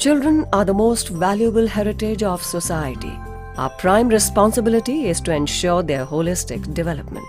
Children are the most valuable heritage of society. Our prime responsibility is to ensure their holistic development.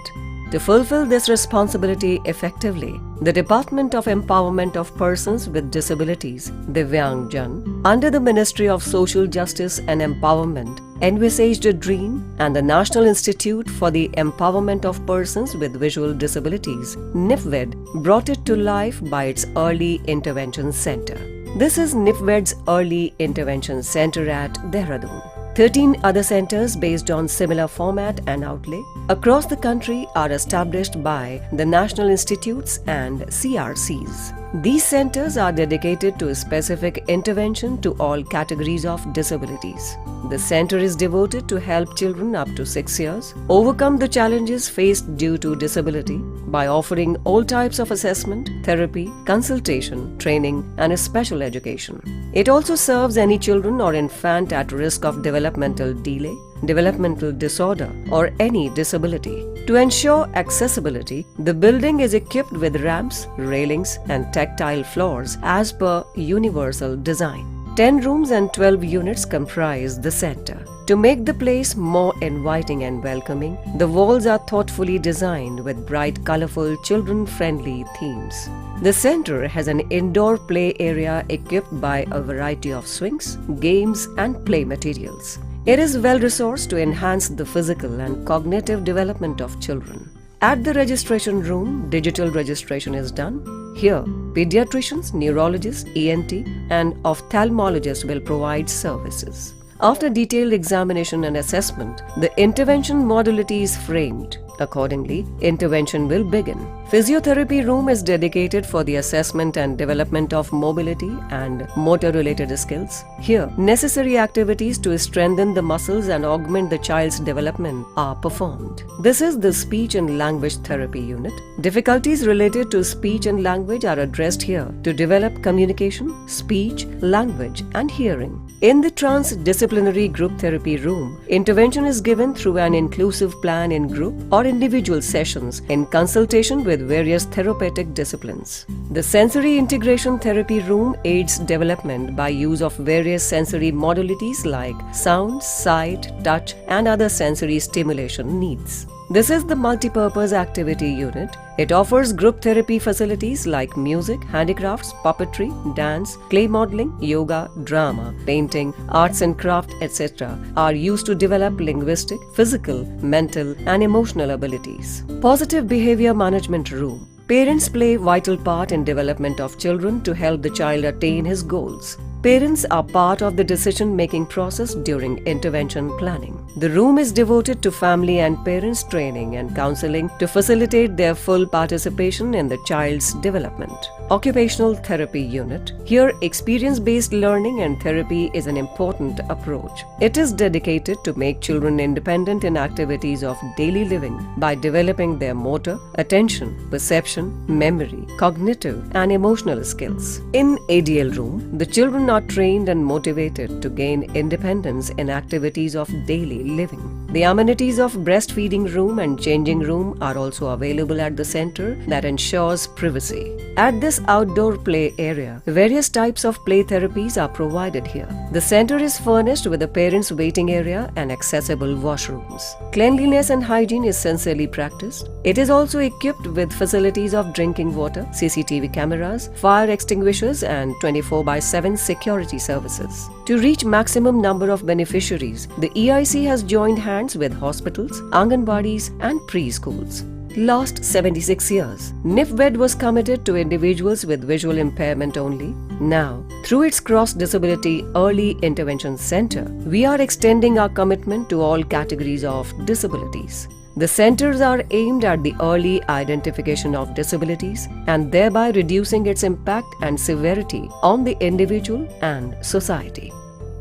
To fulfill this responsibility effectively, the Department of Empowerment of Persons with Disabilities, Divyangjan, under the Ministry of Social Justice and Empowerment, envisaged a dream, and the National Institute for the Empowerment of Persons with Visual Disabilities, NIFVED, brought it to life by its Early Intervention Center. This is NIFVED's Early Intervention Center at Dehradun. 13 other centers based on similar format and outlay across the country are established by the National Institutes and CRCs. These centers are dedicated to a specific intervention to all categories of disabilities. The center is devoted to help children up to 6 years overcome the challenges faced due to disability by offering all types of assessment, therapy, consultation, training, and a special education. It also serves any children or infant at risk of developmental delay, developmental disorder, or any disability. To ensure accessibility, the building is equipped with ramps, railings, and tactile floors as per universal design. 10 rooms and 12 units comprise the center. To make the place more inviting and welcoming, the walls are thoughtfully designed with bright, colorful, children-friendly themes. The center has an indoor play area equipped by a variety of swings, games, and play materials. It is well-resourced to enhance the physical and cognitive development of children. At the registration room, digital registration is done. Here, pediatricians, neurologists, ENT, and ophthalmologists will provide services. After detailed examination and assessment, the intervention modality is framed. Accordingly, intervention will begin. Physiotherapy room is dedicated for the assessment and development of mobility and motor-related skills. Here, necessary activities to strengthen the muscles and augment the child's development are performed. This is the speech and language therapy unit. Difficulties related to speech and language are addressed here to develop communication, speech, language, and hearing. In the transdisciplinary group therapy room, intervention is given through an inclusive plan in group or individual sessions in consultation with various therapeutic disciplines. The sensory integration therapy room aids development by use of various sensory modalities like sound, sight, touch, and other sensory stimulation needs. This is the multipurpose activity unit. It offers group therapy facilities like music, handicrafts, puppetry, dance, clay modeling, yoga, drama, painting, arts and craft, etc. are used to develop linguistic, physical, mental, and emotional abilities. Positive behavior management room. Parents play a vital part in development of children to help the child attain his goals. Parents are part of the decision-making process during intervention planning. The room is devoted to family and parents training and counseling to facilitate their full participation in the child's development. Occupational therapy unit. Here, experience-based learning and therapy is an important approach. It is dedicated to make children independent in activities of daily living by developing their motor, attention, perception, memory, cognitive, and emotional skills. In ADL room, the children are trained and motivated to gain independence in activities of daily living. The amenities of breastfeeding room and changing room are also available at the center that ensures privacy. At this outdoor play area, various types of play therapies are provided here. The center is furnished with a parents' waiting area and accessible washrooms. Cleanliness and hygiene is sincerely practiced. It is also equipped with facilities of drinking water, CCTV cameras, fire extinguishers, and 24/7 security services. To reach maximum number of beneficiaries, the EIC has joined hands with hospitals, Anganwadis, and preschools. Last 76 years, NIFVED was committed to individuals with visual impairment only. Now, through its Cross-Disability Early Intervention Center, we are extending our commitment to all categories of disabilities. The centers are aimed at the early identification of disabilities and thereby reducing its impact and severity on the individual and society.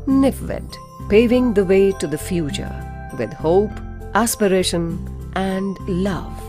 NIFVED, paving the way to the future with hope, aspiration, and love.